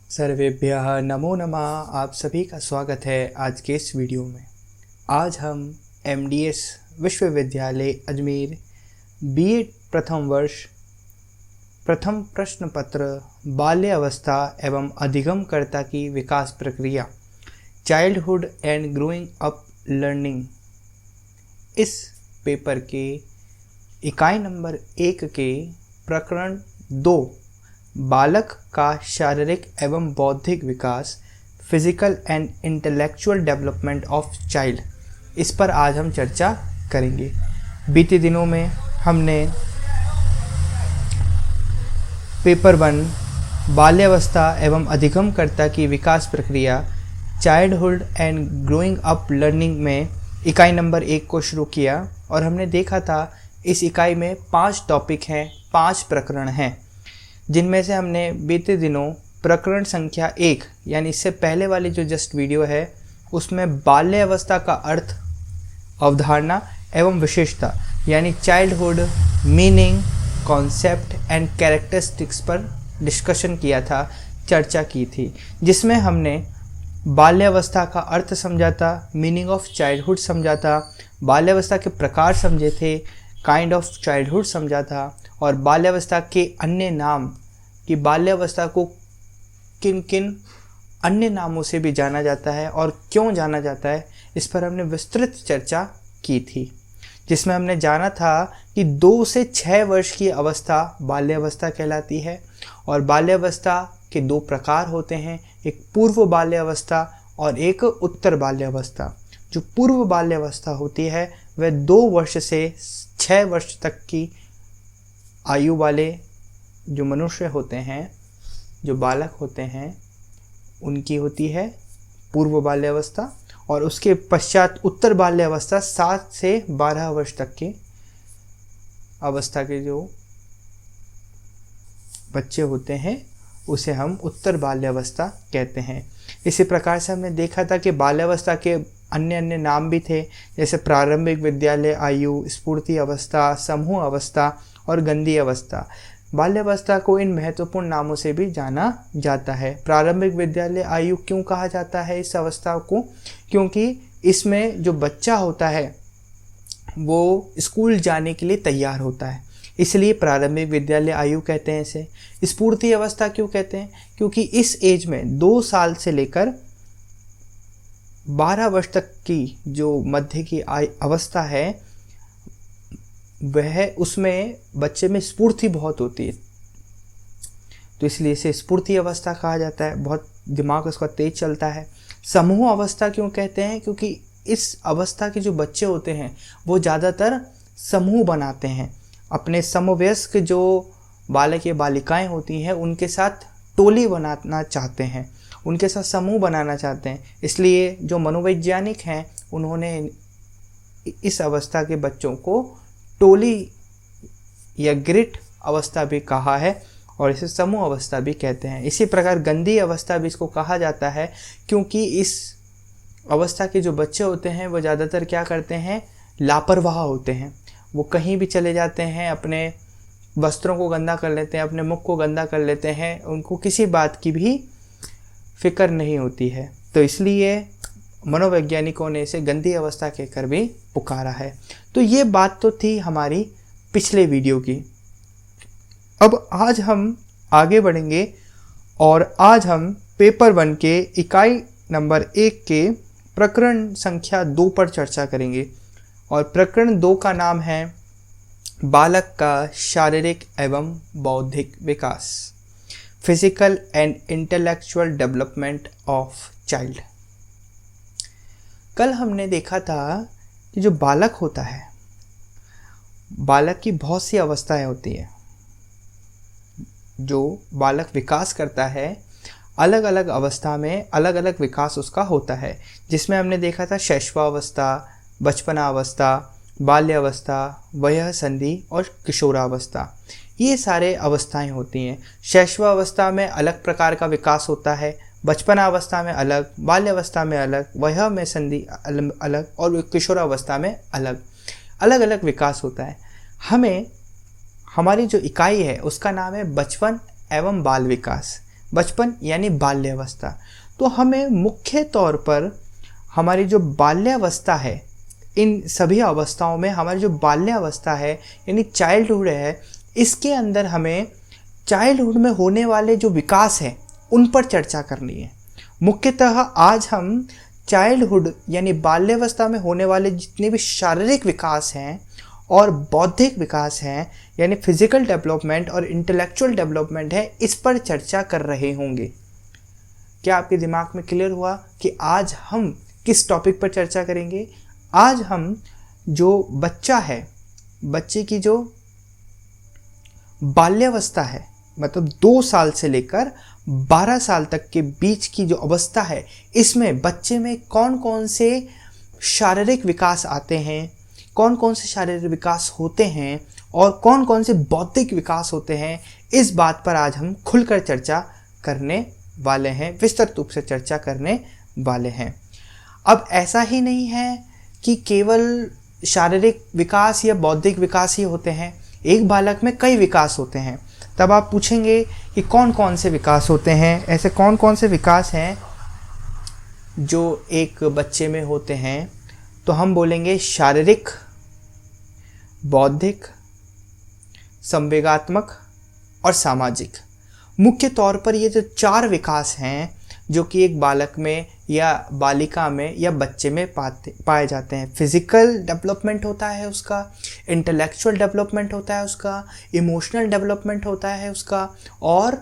सर्वेभ्यः नमो नमः। आप सभी का स्वागत है आज के इस वीडियो में। आज हम एमडीएस विश्वविद्यालय अजमेर बीए प्रथम वर्ष प्रथम प्रश्न पत्र बाल्य अवस्था एवं अधिगमकर्ता की विकास प्रक्रिया childhood and growing up learning इस पेपर के इकाई नंबर 1 के प्रकरण 2 बालक का शारीरिक एवं बौद्धिक विकास physical and intellectual development of child, इस पर आज हम चर्चा करेंगे। बीते दिनों में हमने पेपर 1 बाल्यावस्था एवं अधिगमकर्ता की विकास प्रक्रिया childhood and growing up learning में इकाई नंबर 1 को शुरू किया और हमने देखा था इस इकाई में 5 टॉपिक हैं, 5 प्रकरण हैं, जिनमें से हमने बीते दिनों प्रकरण संख्या 1 यानी इससे पहले वाली जो जस्ट वीडियो है उसमें बाल्यावस्था का अर्थ, अवधारणा एवं विशेषता यानी childhood meaning, concept and characteristics पर डिस्कशन किया था, चर्चा की थी, जिसमें हमने बाल्यावस्था का अर्थ समझा था, मीनिंग ऑफ चाइल्डहुड समझा था, बाल्यावस्था के प्रकार समझे थे, काइंड ऑफ चाइल्डहुड समझा था और बाल्यावस्था के अन्य नाम कि बाल्यावस्था को किन किन अन्य नामों से भी जाना जाता है और क्यों जाना जाता है, इस पर हमने विस्तृत चर्चा की थी, जिसमें हमने जाना था कि 2 से 6 वर्ष की अवस्था बाल्यावस्था कहलाती है और बाल्यावस्था के 2 प्रकार होते हैं, एक पूर्व बाल्यावस्था और एक उत्तर बाल्यावस्था। जो पूर्व बाल्यावस्था होती है वह 2 वर्ष से 6 वर्ष तक की आयु वाले जो मनुष्य होते हैं, जो बालक होते हैं, उनकी होती है पूर्व बाल्यावस्था और उसके पश्चात उत्तर बाल्यावस्था 7 से 12 वर्ष तक की अवस्था के जो बच्चे होते हैं उसे हम उत्तर बाल्यावस्था कहते हैं। इसी प्रकार से हमने देखा था कि बाल्यावस्था के अन्य नाम भी थे, जैसे प्रारंभिक विद्यालय आयु, स्फूर्ति अवस्था, समूह अवस्था और गंदी अवस्था। बाल्यावस्था को इन महत्वपूर्ण नामों से भी जाना जाता है। प्रारंभिक विद्यालय आयु क्यों कहा जाता है इस अवस्था को? क्योंकि इसमें जो बच्चा होता है वो स्कूल जाने के लिए तैयार होता है, इसलिए प्रारंभिक विद्यालय आयु कहते हैं इसे। स्फूर्ति अवस्था क्यों कहते हैं? क्योंकि इस एज में 2 साल से लेकर 12 वर्ष तक की जो मध्य की अवस्था है वह उसमें बच्चे में स्फूर्ति बहुत होती है, तो इसलिए इसे स्फूर्ति अवस्था कहा जाता है, बहुत दिमाग उसका तेज चलता है। समूह अवस्था क्यों कहते हैं? क्योंकि इस अवस्था के जो बच्चे होते हैं वो ज़्यादातर समूह बनाते हैं, अपने समवयस्क जो बालक या बालिकाएं होती हैं उनके साथ टोली बनाना चाहते हैं, उनके साथ समूह बनाना चाहते हैं। इसलिए जो मनोवैज्ञानिक हैं उन्होंने इस अवस्था के बच्चों को टोली या ग्रिट अवस्था भी कहा है और इसे समूह अवस्था भी कहते हैं। इसी प्रकार गंदी अवस्था भी इसको कहा जाता है, क्योंकि इस अवस्था के जो बच्चे होते हैं वो ज़्यादातर क्या करते हैं, लापरवाह होते हैं। वो कहीं भी चले जाते हैं, अपने वस्त्रों को गंदा कर लेते हैं, अपने मुख को गंदा कर लेते हैं, उनको किसी बात की भी फिक्र नहीं होती है, तो इसलिए मनोवैज्ञानिकों ने इसे गंदी अवस्था कहकर भी पुकारा है। तो ये बात तो थी हमारी पिछले वीडियो की। अब आज हम आगे बढ़ेंगे और आज हम पेपर 1 के इकाई नंबर 1 के प्रकरण संख्या 2 पर चर्चा करेंगे और प्रकरण 2 का नाम है बालक का शारीरिक एवं बौद्धिक विकास, physical and intellectual development of child. कल हमने देखा था कि जो बालक होता है, बालक की बहुत सी अवस्थाएं होती हैं। जो बालक विकास करता है अलग अलग अवस्था में अलग अलग विकास उसका होता है, जिसमें हमने देखा था शैशवावस्था, बचपनावस्था, बाल्यावस्था, वयः संधि और किशोरावस्था। ये सारे अवस्थाएं होती हैं। शैशवावस्था में अलग प्रकार का विकास होता है, बचपनावस्था में अलग, बाल्यावस्था में अलग, वयः में संधि अलग और किशोरावस्था में अलग अलग अलग विकास होता है। हमें हमारी जो इकाई है उसका नाम है बचपन एवं बाल विकास। बचपन यानी बाल्यावस्था। तो हमें मुख्य तौर पर हमारी जो बाल्यावस्था है, इन सभी अवस्थाओं में हमारी जो बाल्यावस्था है यानी चाइल्डहुड है, इसके अंदर हमें चाइल्डहुड में होने वाले जो विकास है उन पर चर्चा करनी है। मुख्यतः आज हम चाइल्डहुड यानी बाल्यावस्था में होने वाले जितने भी शारीरिक विकास हैं और बौद्धिक विकास हैं यानी फिजिकल डेवलपमेंट और इंटेलेक्चुअल डेवलपमेंट है, इस पर चर्चा कर रहे होंगे। क्या आपके दिमाग में क्लियर हुआ कि आज हम किस टॉपिक पर चर्चा करेंगे? आज हम जो बच्चा है, बच्चे की जो बाल्यावस्था है, मतलब 2 साल से लेकर 12 साल तक के बीच की जो अवस्था है, इसमें बच्चे में कौन कौन से शारीरिक विकास आते हैं, कौन कौन से शारीरिक विकास होते हैं और कौन कौन से बौद्धिक विकास होते हैं, इस बात पर आज हम खुलकर चर्चा करने वाले हैं, विस्तृत रूप से चर्चा करने वाले हैं। अब ऐसा ही नहीं है कि केवल शारीरिक विकास या बौद्धिक विकास ही होते हैं, एक बालक में कई विकास होते हैं। तब आप पूछेंगे कि कौन कौन से विकास होते हैं, ऐसे कौन कौन से विकास हैं जो एक बच्चे में होते हैं? तो हम बोलेंगे शारीरिक, बौद्धिक, संवेगात्मक और सामाजिक। मुख्य तौर पर ये जो 4 विकास हैं जो कि एक बालक में या बालिका में या बच्चे में पाए जाते हैं। फिजिकल डेवलपमेंट होता है उसका, इंटेलेक्चुअल डेवलपमेंट होता है उसका, इमोशनल डेवलपमेंट होता है उसका और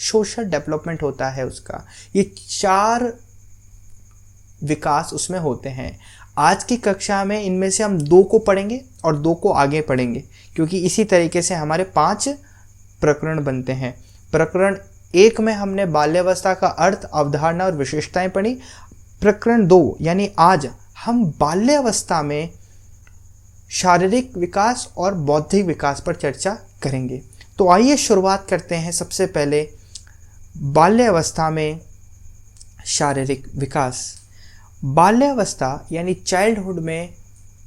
सोशल डेवलपमेंट होता है उसका। ये 4 विकास उसमें होते हैं। आज की कक्षा में इनमें से हम 2 को पढ़ेंगे और 2 को आगे पढ़ेंगे, क्योंकि इसी तरीके से हमारे 5 प्रकरण बनते हैं। प्रकरण 1 में हमने बाल्यावस्था का अर्थ, अवधारणा और विशेषताएं पढ़ी। प्रकरण 2 यानी आज हम बाल्यावस्था में शारीरिक विकास और बौद्धिक विकास पर चर्चा करेंगे। तो आइए शुरुआत करते हैं सबसे पहले बाल्यावस्था में शारीरिक विकास। बाल्यावस्था यानी चाइल्डहुड में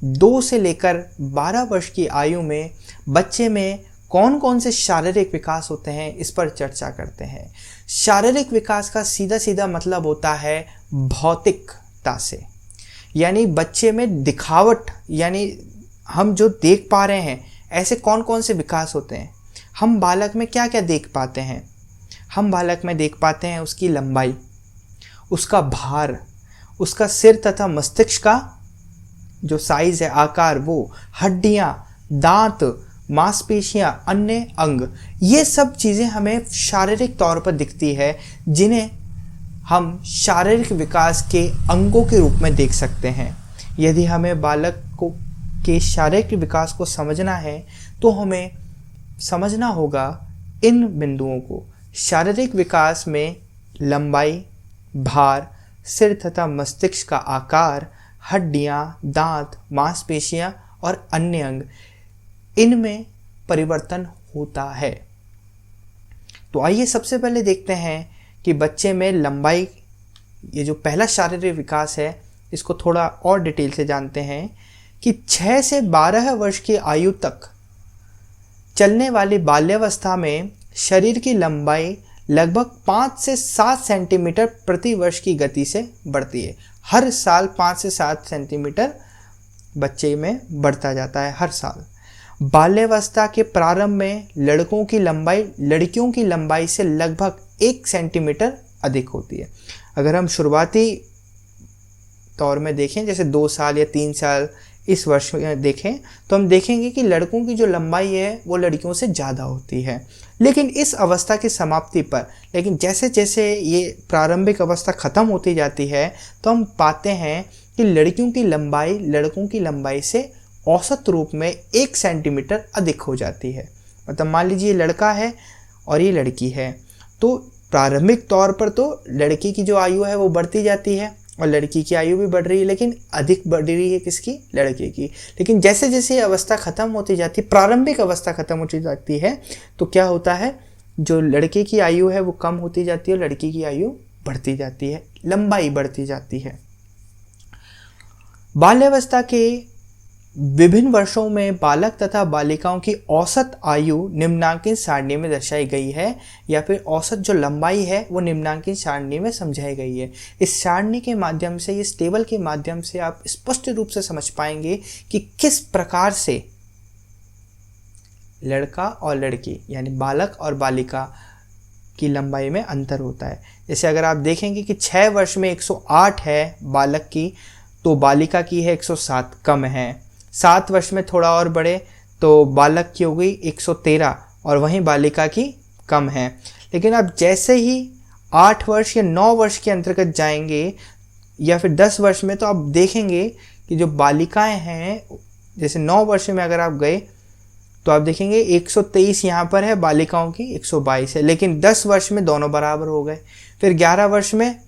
2 से लेकर 12 वर्ष की आयु में बच्चे में कौन कौन से शारीरिक विकास होते हैं, इस पर चर्चा करते हैं। शारीरिक विकास का सीधा सीधा मतलब होता है भौतिकता से, यानी बच्चे में दिखावट, यानी हम जो देख पा रहे हैं ऐसे कौन कौन से विकास होते हैं। हम बालक में क्या क्या देख पाते हैं? हम बालक में देख पाते हैं उसकी लंबाई, उसका भार, उसका सिर तथा मस्तिष्क का जो साइज है, आकार, वो हड्डियां, दांत, मांसपेशियां, अन्य अंग, ये सब चीज़ें हमें शारीरिक तौर पर दिखती है, जिन्हें हम शारीरिक विकास के अंगों के रूप में देख सकते हैं। यदि हमें बालक को के शारीरिक विकास को समझना है तो हमें समझना होगा इन बिंदुओं को। शारीरिक विकास में लंबाई, भार, सिर तथा मस्तिष्क का आकार, हड्डियां, दांत, मांसपेशियां और अन्य अंग, इनमें परिवर्तन होता है। तो आइए सबसे पहले देखते हैं कि बच्चे में लंबाई, ये जो पहला शारीरिक विकास है, इसको थोड़ा और डिटेल से जानते हैं कि 6 से 12 वर्ष की आयु तक चलने वाली बाल्यावस्था में शरीर की लंबाई लगभग 5 से 7 सेंटीमीटर प्रति वर्ष की गति से बढ़ती है। हर साल 5 से 7 सेंटीमीटर बच्चे में बढ़ता जाता है, हर साल। बाल्यावस्था के प्रारंभ में लड़कों की लंबाई लड़कियों की लंबाई से लगभग 1 सेंटीमीटर अधिक होती है। अगर हम शुरुआती तौर में देखें, जैसे 2 साल या 3 साल इस वर्ष में देखें, तो हम देखेंगे कि लड़कों की जो लंबाई है वो लड़कियों से ज़्यादा होती है। लेकिन इस अवस्था की समाप्ति पर, लेकिन जैसे जैसे ये प्रारंभिक अवस्था ख़त्म होती जाती है, तो हम पाते हैं कि लड़कियों की लंबाई लड़कों की लंबाई से औसत रूप में 1 सेंटीमीटर अधिक हो जाती है। मतलब मान लीजिए लड़का है और ये लड़की है, तो प्रारंभिक तौर पर तो लड़की की जो आयु है वो बढ़ती जाती है और लड़की की आयु भी बढ़ रही है, लेकिन अधिक बढ़ रही है किसकी? लड़के की। लेकिन जैसे जैसे अवस्था ख़त्म होती जाती है, प्रारंभिक अवस्था ख़त्म होती जाती है, तो क्या होता है, जो लड़के की आयु है वो कम होती जाती है और लड़की की आयु बढ़ती जाती है, लंबाई बढ़ती जाती है। बाल्यावस्था के विभिन्न वर्षों में बालक तथा बालिकाओं की औसत आयु निम्नांकित सारणी में दर्शाई गई है, या फिर औसत जो लंबाई है वो निम्नांकित सारणी में समझाई गई है। इस सारणी के माध्यम से, इस टेबल के माध्यम से आप स्पष्ट रूप से समझ पाएंगे कि किस प्रकार से लड़का और लड़की यानी बालक और बालिका की लंबाई में अंतर होता है। जैसे अगर आप देखेंगे कि 6 वर्ष में 108 है बालक की, तो बालिका की है 107, कम है। 7 वर्ष में थोड़ा और बढ़े तो बालक की हो गई 113 और वहीं बालिका की कम है। लेकिन आप जैसे ही 8 वर्ष या 9 वर्ष के अंतर्गत जाएंगे या फिर 10 वर्ष में, तो आप देखेंगे कि जो बालिकाएं हैं, जैसे 9 वर्ष में अगर आप गए तो आप देखेंगे 123 यहाँ पर है, बालिकाओं की 122 है। लेकिन 10 वर्ष में दोनों बराबर हो गए। फिर 11 वर्ष में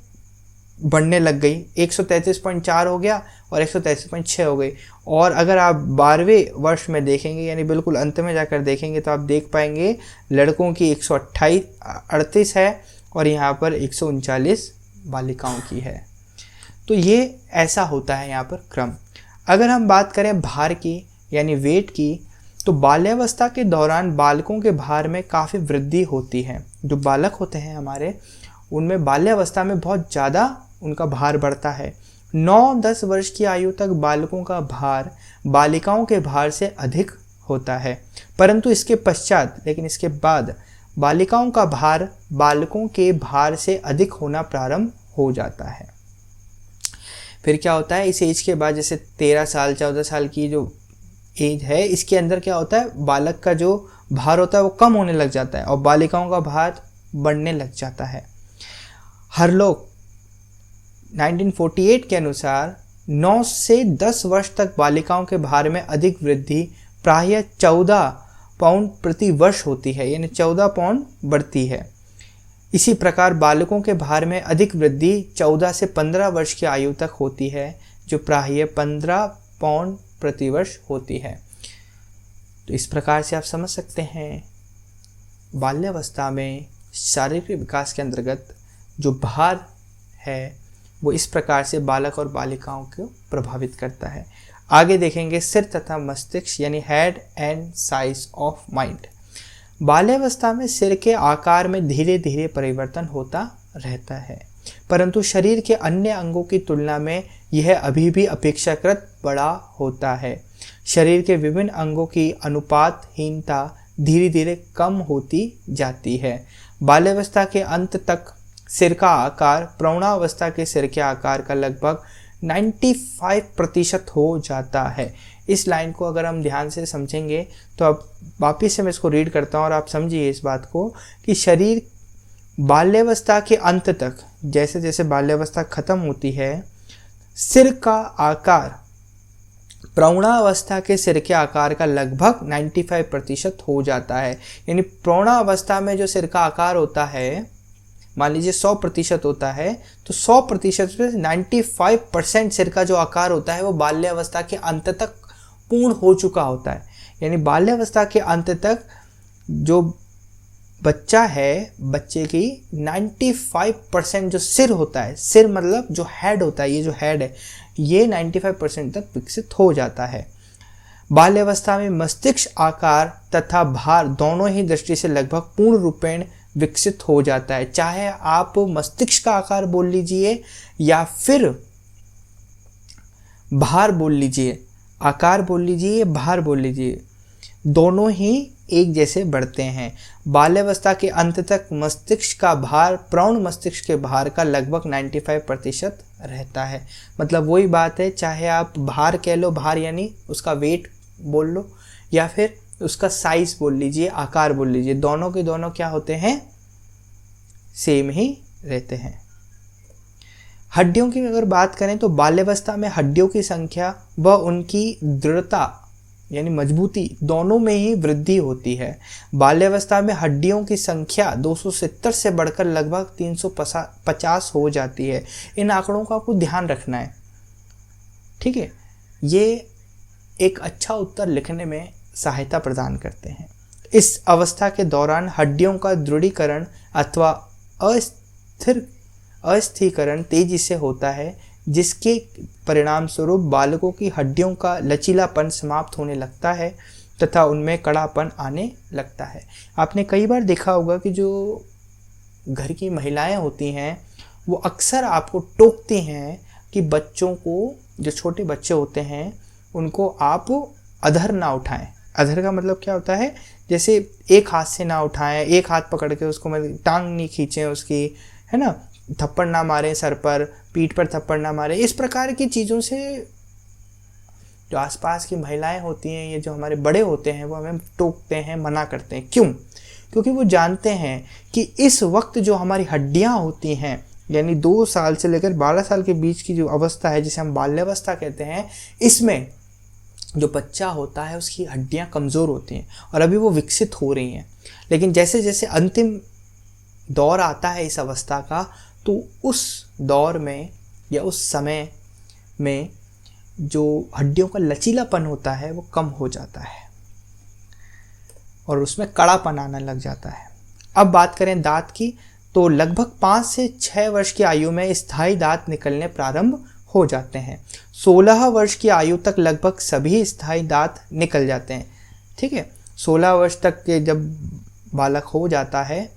बढ़ने लग गई, 133.4 हो गया और 133.6 हो गई। और अगर आप 12वें वर्ष में देखेंगे यानी बिल्कुल अंत में जाकर देखेंगे तो आप देख पाएंगे लड़कों की 138 है और यहाँ पर 139 बालिकाओं की है। तो ये ऐसा होता है यहाँ पर क्रम। अगर हम बात करें भार की यानी वेट की, तो बाल्यावस्था के दौरान बालकों के भार में काफ़ी वृद्धि होती है। जो बालक होते हैं हमारे, उनमें बाल्यावस्था में बहुत ज़्यादा उनका भार बढ़ता है। 9-10 वर्ष की आयु तक बालकों का भार बालिकाओं के भार से अधिक होता है, परंतु इसके पश्चात, लेकिन इसके बाद बालिकाओं का भार बालकों के भार से अधिक होना प्रारंभ हो जाता है। फिर क्या होता है, इस एज के बाद, जैसे 13 साल 14 साल की जो एज है, इसके अंदर क्या होता है, बालक का जो भार होता है वो कम होने लग जाता है और बालिकाओं का भार बढ़ने लग जाता है। हरलोक 1948 के अनुसार 9 से 10 वर्ष तक बालिकाओं के भार में अधिक वृद्धि प्रायः 14 पाउंड प्रति वर्ष होती है, यानी 14 पाउंड बढ़ती है। इसी प्रकार बालकों के भार में अधिक वृद्धि 14 से 15 वर्ष की आयु तक होती है, जो प्रायः 15 पाउंड प्रति वर्ष होती है। तो इस प्रकार से आप समझ सकते हैं बाल्यावस्था में शारीरिक विकास के अंतर्गत जो भार है वो इस प्रकार से बालक और बालिकाओं को प्रभावित करता है। आगे देखेंगे सिर तथा मस्तिष्क यानी head and size of mind. बाल्यावस्था में सिर के आकार में धीरे धीरे परिवर्तन होता रहता है, परंतु शरीर के अन्य अंगों की तुलना में यह अभी भी अपेक्षाकृत बड़ा होता है। शरीर के विभिन्न अंगों की अनुपातहीनता धीरे धीरे कम होती जाती है। बाल्यावस्था के अंत तक सिर का आकार प्रौढ़ावस्था के सिर के आकार का लगभग 95% हो जाता है। इस लाइन को अगर हम ध्यान से समझेंगे तो अब वापिस से मैं इसको रीड करता हूँ और आप समझिए इस बात को कि शरीर बाल्यावस्था के अंत तक, जैसे जैसे बाल्यावस्था खत्म होती है, सिर का आकार प्रौढ़ावस्था के सिर के आकार का लगभग 95% हो जाता है। यानी प्रौढ़ावस्था में जो सिर का आकार होता है, मान लीजिए 100% होता है, तो 100% में 95% सिर का जो आकार होता है वो बाल्यावस्था के अंत तक पूर्ण हो चुका होता है। यानी बाल्यावस्था के अंत तक जो बच्चा है, बच्चे की 95% जो सिर होता है, सिर मतलब जो हेड होता है, ये जो हेड है ये 95% तक विकसित हो जाता है। बाल्यावस्था में मस्तिष्क आकार तथा भार दोनों ही दृष्टि से लगभग पूर्ण रूपेण विकसित हो जाता है। चाहे आप मस्तिष्क का आकार बोल लीजिए या फिर भार बोल लीजिए, आकार बोल लीजिए, भार बोल लीजिए, दोनों ही एक जैसे बढ़ते हैं। बाल्यावस्था के अंत तक मस्तिष्क का भार प्रौढ़ मस्तिष्क के भार का लगभग 95% रहता है। मतलब वही बात है, चाहे आप भार कह लो, भार यानी उसका वेट बोल लो, या फिर उसका साइज बोल लीजिए, आकार बोल लीजिए, दोनों के दोनों क्या होते हैं, सेम ही रहते हैं। हड्डियों की अगर बात करें तो बाल्यावस्था में हड्डियों की संख्या व उनकी दृढ़ता यानी मजबूती दोनों में ही वृद्धि होती है। बाल्यावस्था में हड्डियों की संख्या 270 से बढ़कर लगभग 350 हो जाती है। इन आंकड़ों का आपको ध्यान रखना है, ठीक है। ये एक अच्छा उत्तर लिखने में सहायता प्रदान करते हैं। इस अवस्था के दौरान हड्डियों का दृढ़ीकरण अथवा अस्थिरीकरण तेजी से होता है, जिसके परिणाम स्वरूप बालकों की हड्डियों का लचीलापन समाप्त होने लगता है तथा उनमें कड़ापन आने लगता है। आपने कई बार देखा होगा कि जो घर की महिलाएं होती हैं वो अक्सर आपको टोकती हैं कि बच्चों को, जो छोटे बच्चे होते हैं उनको आप अधर ना उठाएं। अधर का मतलब क्या होता है, जैसे एक हाथ से ना उठाएं, एक हाथ पकड़ के उसको मतलब टांग नहीं खींचें उसकी, है ना, थप्पड़ ना मारें सर पर, पीठ पर थप्पड़ ना मारें। इस प्रकार की चीज़ों से जो आसपास की महिलाएं होती हैं, ये जो हमारे बड़े होते हैं, वो हमें टोकते हैं, मना करते हैं। क्यों? क्योंकि वो जानते हैं कि इस वक्त जो हमारी हड्डियां होती हैं, यानी 2 साल से लेकर 12 साल के बीच की जो अवस्था है, जिसे हम बाल्यावस्था कहते हैं, इसमें जो बच्चा होता है उसकी हड्डियां कमज़ोर होती हैं और अभी वो विकसित हो रही हैं। लेकिन जैसे जैसे अंतिम दौर आता है इस अवस्था का, तो उस दौर में या उस समय में जो हड्डियों का लचीलापन होता है वो कम हो जाता है और उसमें कड़ापन आने लग जाता है। अब बात करें दांत की, तो लगभग 5 से 6 वर्ष की आयु में स्थायी दांत निकलने प्रारंभ हो जाते हैं। 16 वर्ष की आयु तक लगभग सभी स्थायी दांत निकल जाते हैं। ठीक है, 16 वर्ष तक के जब बालक हो जाता है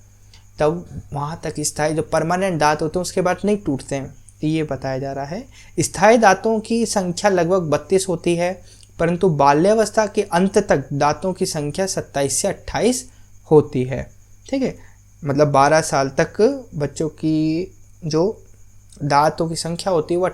तब वहाँ तक स्थायी जो परमानेंट दांत होते हैं उसके बाद नहीं टूटते हैं, ये बताया जा रहा है। स्थायी दांतों की संख्या लगभग 32 होती है, परंतु बाल्यावस्था के अंत तक दांतों की संख्या 27 से 28 होती है। ठीक है, मतलब 12 साल तक बच्चों की जो दांतों की संख्या होती है वो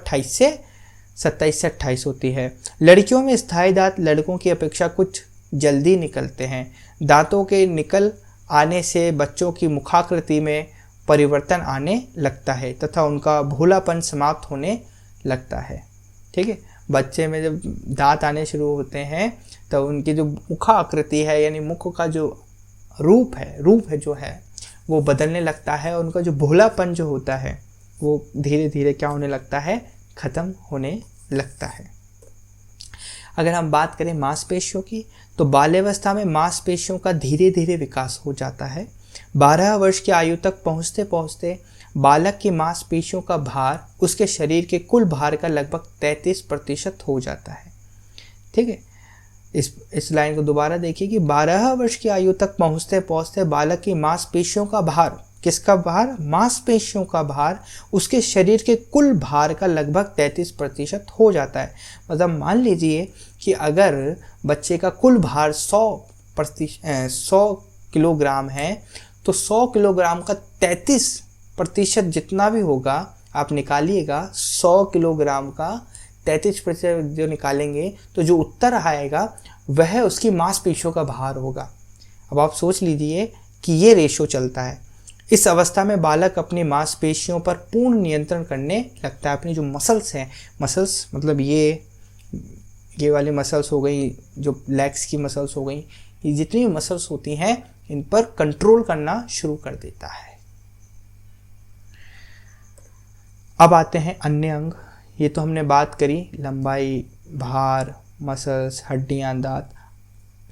27 से 28 होती है। लड़कियों में स्थायी दांत लड़कों की अपेक्षा कुछ जल्दी निकलते हैं। दांतों के निकल आने से बच्चों की मुखाकृति में परिवर्तन आने लगता है तथा उनका भोलापन समाप्त होने लगता है। ठीक है, बच्चे में जब दांत आने शुरू होते हैं तो उनकी जो मुखाकृति है, यानी मुख का जो रूप है जो है वो बदलने लगता है और उनका जो भोलापन जो होता है वो धीरे धीरे क्या होने लगता है, ख़त्म होने लगता है। अगर हम बात करें मांसपेशियों की, तो बाल्यावस्था में मांसपेशियों का धीरे धीरे विकास हो जाता है। 12 वर्ष की आयु तक पहुँचते पहुँचते बालक की मांसपेशियों का भार उसके शरीर के कुल भार का लगभग 33% हो जाता है। ठीक है, इस लाइन को दोबारा देखिए कि 12 वर्ष की आयु तक पहुँचते पहुँचते बालक की मांसपेशियों का भार, किसका भार, मांसपेशियों का भार उसके शरीर के कुल भार का लगभग 33% हो जाता है। मतलब मान लीजिए कि अगर बच्चे का कुल भार 100 किलोग्राम है, तो 100 किलोग्राम का 33% जितना भी होगा आप निकालिएगा, 100 किलोग्राम का 33% जो निकालेंगे तो जो उत्तर आएगा वह उसकी मांसपेशियों का भार होगा। अब आप सोच लीजिए कि ये रेशो चलता है। इस अवस्था में बालक अपनी मांसपेशियों पर पूर्ण नियंत्रण करने लगता है। अपनी जो मसल्स हैं, मसल्स मतलब ये वाली मसल्स हो गई, जो लेग्स की मसल्स हो गई, ये जितनी भी मसल्स होती हैं इन पर कंट्रोल करना शुरू कर देता है। अब आते हैं अन्य अंग। ये तो हमने बात करी लंबाई, भार, मसल्स, हड्डियां, दांत।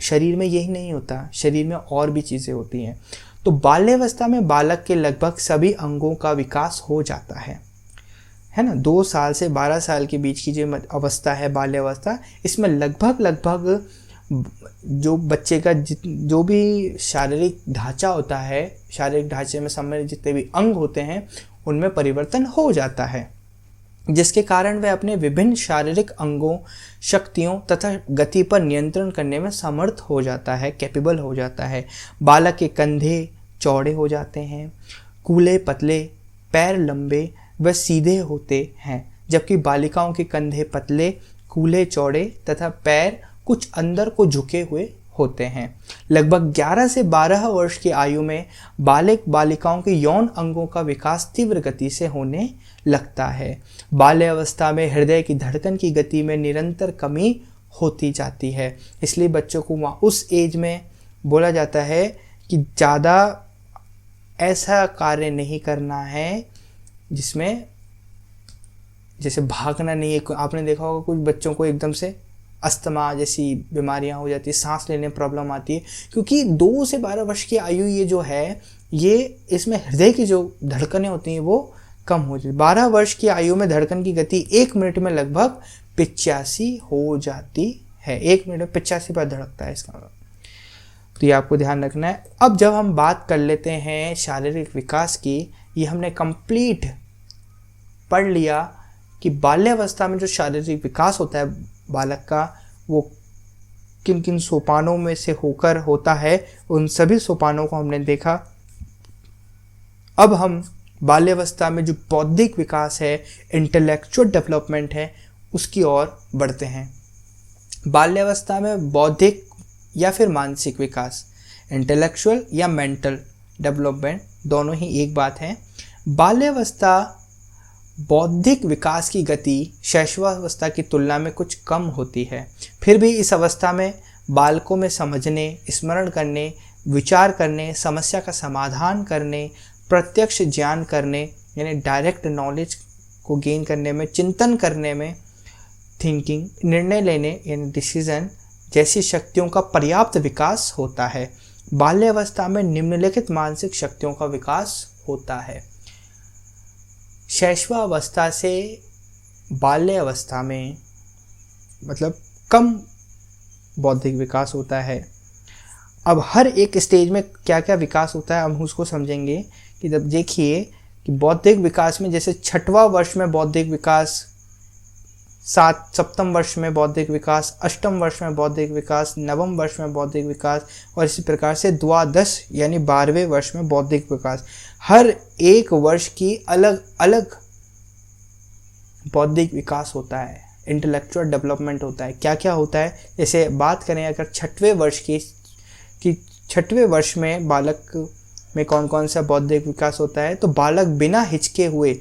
शरीर में यही नहीं होता, शरीर में और भी चीज़ें होती हैं। तो बाल्यावस्था में बालक के लगभग सभी अंगों का विकास हो जाता है ना। 2 साल से 12 साल के बीच की जो अवस्था है बाल्यावस्था, इसमें लगभग जो बच्चे का जो भी शारीरिक ढांचा होता है, शारीरिक ढांचे में सम्मिलित जितने भी अंग होते हैं उनमें परिवर्तन हो जाता है, जिसके कारण वह अपने विभिन्न शारीरिक अंगों, शक्तियों तथा गति पर नियंत्रण करने में समर्थ हो जाता है, कैपेबल हो जाता है। बालक के कंधे चौड़े हो जाते हैं, कूल्हे पतले, पैर लंबे व सीधे होते हैं, जबकि बालिकाओं के कंधे पतले, कूल्हे चौड़े तथा पैर कुछ अंदर को झुके हुए होते हैं। लगभग 11 से 12 वर्ष की आयु में बालक बालिकाओं के यौन अंगों का विकास तीव्र गति से होने लगता है। बाल्यावस्था में हृदय की धड़कन की गति में निरंतर कमी होती जाती है, इसलिए बच्चों को वहाँ उस एज में बोला जाता है कि ज़्यादा ऐसा कार्य नहीं करना है जिसमें जैसे भागना नहीं है। आपने देखा होगा कुछ बच्चों को एकदम से अस्थमा जैसी बीमारियां हो जाती है, सांस लेने में प्रॉब्लम आती है, क्योंकि 2 से 12 वर्ष की आयु ये जो है, ये इसमें हृदय की जो धड़कनें होती हैं वो कम हो जाती। 12 वर्ष की आयु में धड़कन की गति 1 मिनट में लगभग 85 हो जाती है। 1 मिनट में 85 बार धड़कता है इसका मतलब, तो ये आपको ध्यान रखना है। अब जब हम बात कर लेते हैं शारीरिक विकास की, ये हमने कंप्लीट पढ़ लिया कि बाल्यावस्था में जो शारीरिक विकास होता है बालक का, वो किन किन सोपानों में से होकर होता है, उन सभी सोपानों को हमने देखा। अब हम बाल्यावस्था में जो बौद्धिक विकास है, इंटेलेक्चुअल डेवलपमेंट है, उसकी ओर बढ़ते हैं। बाल्यावस्था में बौद्धिक या फिर मानसिक विकास, इंटेलेक्चुअल या मेंटल डेवलपमेंट, दोनों ही एक बात है। बाल्यावस्था बौद्धिक विकास की गति शैशवावस्था की तुलना में कुछ कम होती है। फिर भी इस अवस्था में बालकों में समझने, स्मरण करने, विचार करने, समस्या का समाधान करने, प्रत्यक्ष ज्ञान करने यानी डायरेक्ट नॉलेज को गेन करने में, चिंतन करने में, थिंकिंग, निर्णय लेने यानी डिसीजन जैसी शक्तियों का पर्याप्त विकास होता है। बाल्यावस्था में निम्नलिखित मानसिक शक्तियों का विकास होता है। शैशवावस्था से बाल्यावस्था में मतलब कम बौद्धिक विकास होता है। अब हर एक स्टेज में क्या क्या विकास होता है हम उसको समझेंगे कि जब देखिए कि बौद्धिक विकास में जैसे 6वां वर्ष में बौद्धिक विकास, 7वें वर्ष में बौद्धिक विकास, 8वें वर्ष में बौद्धिक विकास, 9वें वर्ष में बौद्धिक विकास और इसी प्रकार से द्वादश यानी 12वें वर्ष में बौद्धिक विकास। हर एक वर्ष की अलग अलग बौद्धिक विकास होता है, इंटेलेक्चुअल डेवलपमेंट होता है। क्या क्या होता है, जैसे बात करें अगर 6वें वर्ष की 6वें वर्ष में बालक में कौन कौन सा बौद्धिक विकास होता है, तो बालक बिना हिचके हुए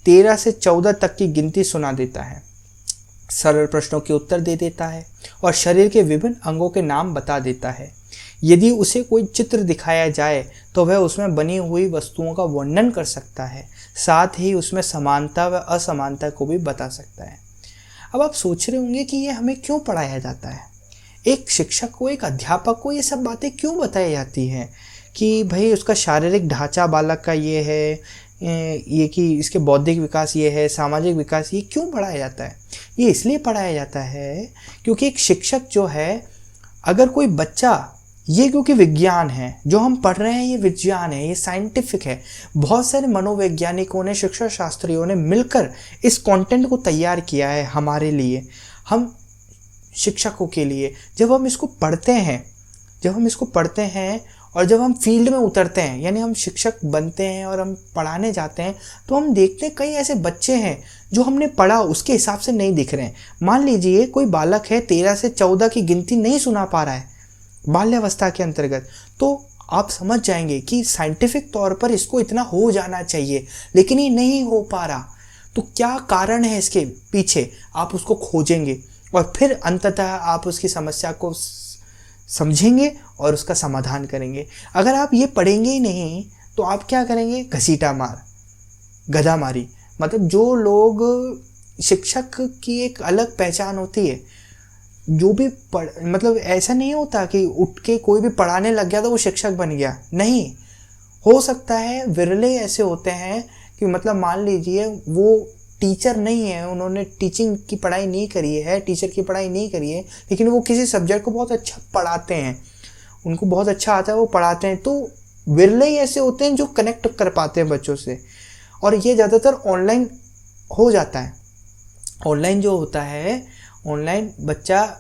13 से 14 तक की गिनती सुना देता है, सरल प्रश्नों के उत्तर दे देता है और शरीर के विभिन्न अंगों के नाम बता देता है। यदि उसे कोई चित्र दिखाया जाए तो वह उसमें बनी हुई वस्तुओं का वर्णन कर सकता है, साथ ही उसमें समानता व असमानता को भी बता सकता है। अब आप सोच रहे होंगे कि ये हमें क्यों पढ़ाया जाता है, एक शिक्षक को, एक अध्यापक को ये सब बातें क्यों बताई जाती हैं कि भाई उसका शारीरिक ढांचा बालक का ये है, ये कि इसके बौद्धिक विकास ये है, सामाजिक विकास, ये क्यों पढ़ाया जाता है? ये इसलिए पढ़ाया जाता है क्योंकि एक शिक्षक जो है, अगर कोई बच्चा, ये क्योंकि विज्ञान है जो हम पढ़ रहे हैं, ये विज्ञान है, ये साइंटिफिक है। बहुत सारे मनोवैज्ञानिकों ने, शिक्षा शास्त्रियों ने मिलकर इस कंटेंट को तैयार किया है हमारे लिए, हम शिक्षकों के लिए। जब हम इसको पढ़ते हैं और जब हम फील्ड में उतरते हैं यानी हम शिक्षक बनते हैं और हम पढ़ाने जाते हैं, तो हम देखते हैं कई ऐसे बच्चे हैं जो हमने पढ़ा उसके हिसाब से नहीं दिख रहे हैं। मान लीजिए कोई बालक है 13 से 14 की गिनती नहीं सुना पा रहा है बाल्यावस्था के अंतर्गत, तो आप समझ जाएंगे कि साइंटिफिक तौर पर इसको इतना हो जाना चाहिए, लेकिन ये नहीं हो पा रहा। तो क्या कारण है इसके पीछे, आप उसको खोजेंगे और फिर अंततः आप उसकी समस्या को समझेंगे और उसका समाधान करेंगे। अगर आप ये पढ़ेंगे ही नहीं तो आप क्या करेंगे, घसीटा मार, गधा मारी। मतलब जो लोग, शिक्षक की एक अलग पहचान होती है, जो भी मतलब ऐसा नहीं होता कि उठ के कोई भी पढ़ाने लग गया तो वो शिक्षक बन गया, नहीं। हो सकता है विरले ऐसे होते हैं कि मतलब मान लीजिए वो टीचर नहीं है, उन्होंने टीचिंग की पढ़ाई नहीं करी है, टीचर की पढ़ाई नहीं करी है, लेकिन वो किसी सब्जेक्ट को बहुत अच्छा पढ़ाते हैं, उनको बहुत अच्छा आता है, वो पढ़ाते हैं। तो विरले ही ऐसे होते हैं जो कनेक्ट कर पाते हैं बच्चों से, और ये ज़्यादातर ऑनलाइन हो जाता है। ऑनलाइन जो होता है, ऑनलाइन बच्चा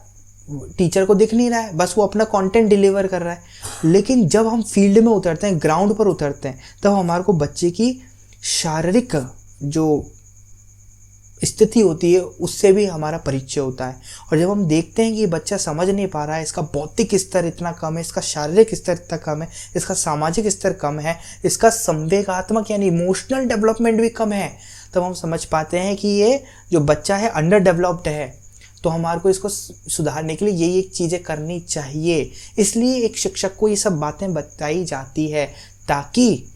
टीचर को दिख नहीं रहा है, बस वो अपना कंटेंट डिलीवर कर रहा है। लेकिन जब हम फील्ड में उतरते हैं, ग्राउंड पर उतरते हैं, तब हमारे को बच्चे की शारीरिक जो स्थिति होती है उससे भी हमारा परिचय होता है। और जब हम देखते हैं कि बच्चा समझ नहीं पा रहा है, इसका बौद्धिक स्तर इतना कम है, इसका शारीरिक स्तर इतना कम है, इसका सामाजिक स्तर कम है, इसका संवेगात्मक यानी इमोशनल डेवलपमेंट भी कम है, तब हम समझ पाते हैं कि ये जो बच्चा है अंडर डेवलप्ड है। तो हमारे को इसको सुधारने के लिए ये चीज़ें करनी चाहिए। इसलिए एक शिक्षक को ये सब बातें बताई जाती है ताकि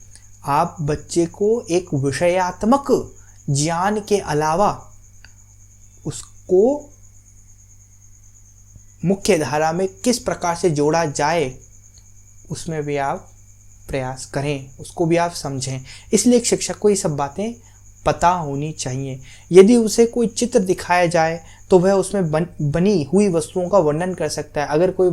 आप बच्चे को एक विषयात्मक ज्ञान के अलावा उसको मुख्य धारा में किस प्रकार से जोड़ा जाए उसमें भी आप प्रयास करें, उसको भी आप समझें। इसलिए एक शिक्षक को ये सब बातें पता होनी चाहिए। यदि उसे कोई चित्र दिखाया जाए तो वह उसमें बनी हुई वस्तुओं का वर्णन कर सकता है। अगर कोई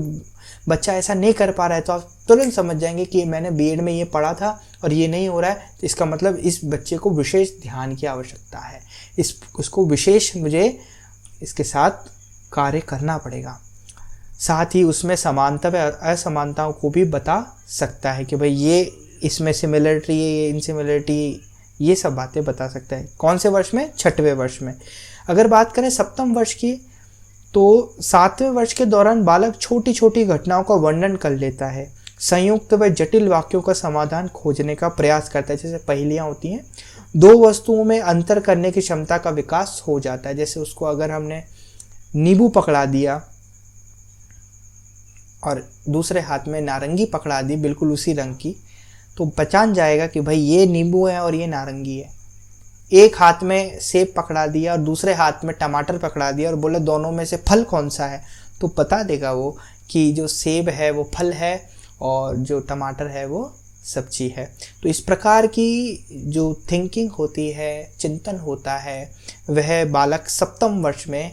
बच्चा ऐसा नहीं कर पा रहा है तो आप तुरंत समझ जाएंगे कि मैंने बीएड में ये पढ़ा था और ये नहीं हो रहा है, तो इसका मतलब इस बच्चे को विशेष ध्यान की आवश्यकता है, उसको विशेष मुझे इसके साथ कार्य करना पड़ेगा। साथ ही उसमें समानता व असमानताओं को भी बता सकता है कि भाई ये इसमें सिमिलरिटी है, ये इनसिमिलरिटी, ये सब बातें बता सकता है। कौन से वर्ष में? 6वें वर्ष में। अगर बात करें 7वें वर्ष की, तो 7वें वर्ष के दौरान बालक छोटी छोटी घटनाओं का वर्णन कर लेता है, संयुक्त व जटिल वाक्यों का समाधान खोजने का प्रयास करता है। जैसे पहेलियाँ होती हैं, दो वस्तुओं में अंतर करने की क्षमता का विकास हो जाता है। जैसे उसको अगर हमने नींबू पकड़ा दिया और दूसरे हाथ में नारंगी पकड़ा दी बिल्कुल उसी रंग की, तो पहचान जाएगा कि भाई ये नींबू है और ये नारंगी है। एक हाथ में सेब पकड़ा दिया और दूसरे हाथ में टमाटर पकड़ा दिया और बोला दोनों में से फल कौन सा है, तो बता देगा वो कि जो सेब है वो फल है और जो टमाटर है वो सब्जी है। तो इस प्रकार की जो थिंकिंग होती है, चिंतन होता है, वह बालक 7वें वर्ष में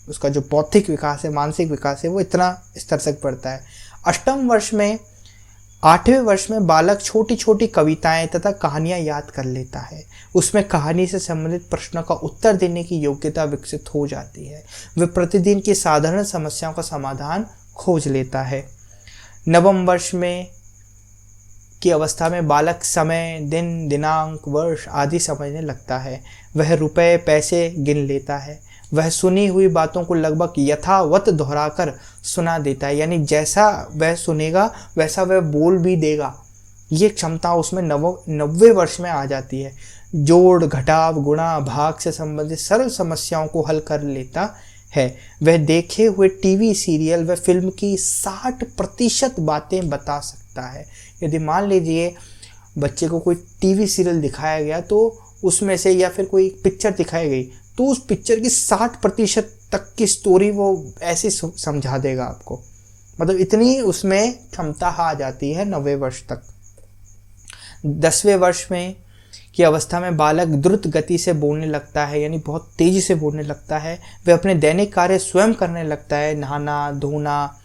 उसका जो बौद्धिक विकास है, मानसिक विकास है, वो इतना स्तर तक बढ़ता है। 8वें वर्ष में 8वें वर्ष में बालक छोटी छोटी कविताएं तथा कहानियां याद कर लेता है। उसमें कहानी से संबंधित प्रश्नों का उत्तर देने की योग्यता विकसित हो जाती है। वह प्रतिदिन की साधारण समस्याओं का समाधान खोज लेता है। 9वें वर्ष में की अवस्था में बालक समय, दिन, दिनांक, वर्ष आदि समझने लगता है। वह रुपए पैसे गिन लेता है। वह सुनी हुई बातों को लगभग यथावत दोहराकर सुना देता है, यानी जैसा वह सुनेगा वैसा वह बोल भी देगा। ये क्षमता उसमें 9वें वर्ष में आ जाती है। जोड़, घटाव, गुणा, भाग से संबंधित सरल समस्याओं को हल कर लेता है। वह देखे हुए टीवी सीरियल व फिल्म की 60% बातें बता सकता है। यदि मान लीजिए बच्चे को कोई टीवी सीरियल दिखाया गया तो उसमें से, या फिर कोई पिक्चर दिखाई गई तो उस पिक्चर की 60% तक की स्टोरी वो ऐसे समझा देगा आपको। मतलब इतनी उसमें क्षमता आ जाती है 9वें वर्ष तक। 10वें वर्ष में की अवस्था में बालक द्रुत गति से बोलने लगता है, यानी बहुत तेजी से बोलने लगता है। वह अपने दैनिक कार्य स्वयं करने लगता है, नहाना, धोना,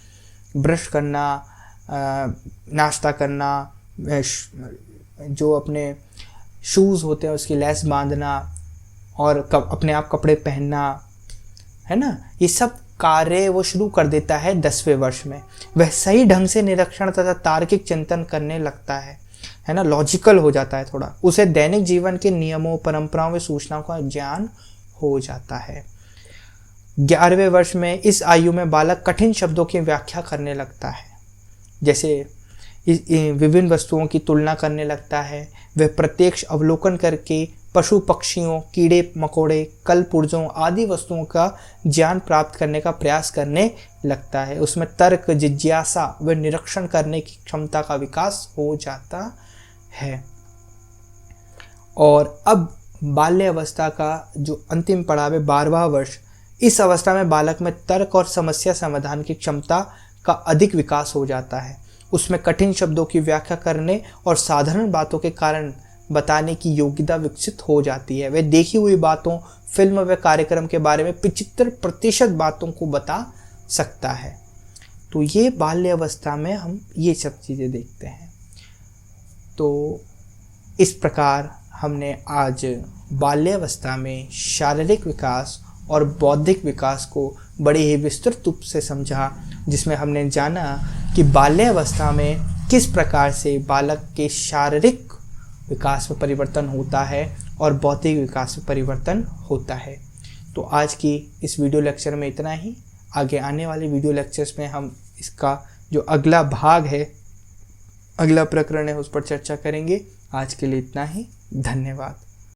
ब्रश करना, नाश्ता करना, जो अपने शूज़ होते हैं उसकी लेस बांधना और अपने आप कपड़े पहनना, है ना, ये सब कार्य वो शुरू कर देता है 10वें वर्ष में। वह सही ढंग से निरीक्षण तथा तार्किक चिंतन करने लगता है ना, लॉजिकल हो जाता है थोड़ा। उसे दैनिक जीवन के नियमों, परंपराओं व सूचनाओं का ज्ञान हो जाता है। 11वें वर्ष में इस आयु में बालक कठिन शब्दों की व्याख्या करने लगता है, जैसे विभिन्न वस्तुओं की तुलना करने लगता है। वह प्रत्यक्ष अवलोकन करके पशु पक्षियों, कीड़े मकोड़े, कल पुर्जों आदि वस्तुओं का ज्ञान प्राप्त करने का प्रयास करने लगता है। उसमें तर्क, जिज्ञासा व निरीक्षण करने की क्षमता का विकास हो जाता है। और अब बाल्य अवस्था का जो अंतिम पड़ाव है 12वां वर्ष, इस अवस्था में बालक में तर्क और समस्या समाधान की क्षमता का अधिक विकास हो जाता है। उसमें कठिन शब्दों की व्याख्या करने और साधारण बातों के कारण बताने की योग्यता विकसित हो जाती है। वह देखी हुई बातों, फिल्म व कार्यक्रम के बारे में 75% बातों को बता सकता है। तो ये बाल्य अवस्था में हम ये सब चीज़ें देखते हैं। तो इस प्रकार हमने आज बाल्यावस्था में शारीरिक विकास और बौद्धिक विकास को बड़े ही विस्तृत रूप से समझा, जिसमें हमने जाना कि बाल्यावस्था में किस प्रकार से बालक के शारीरिक विकास में परिवर्तन होता है और बौद्धिक विकास में परिवर्तन होता है। तो आज की इस वीडियो लेक्चर में इतना ही। आगे आने वाले वीडियो लेक्चर्स में हम इसका जो अगला भाग है, अगला प्रकरण है, उस पर चर्चा करेंगे। आज के लिए इतना ही। धन्यवाद।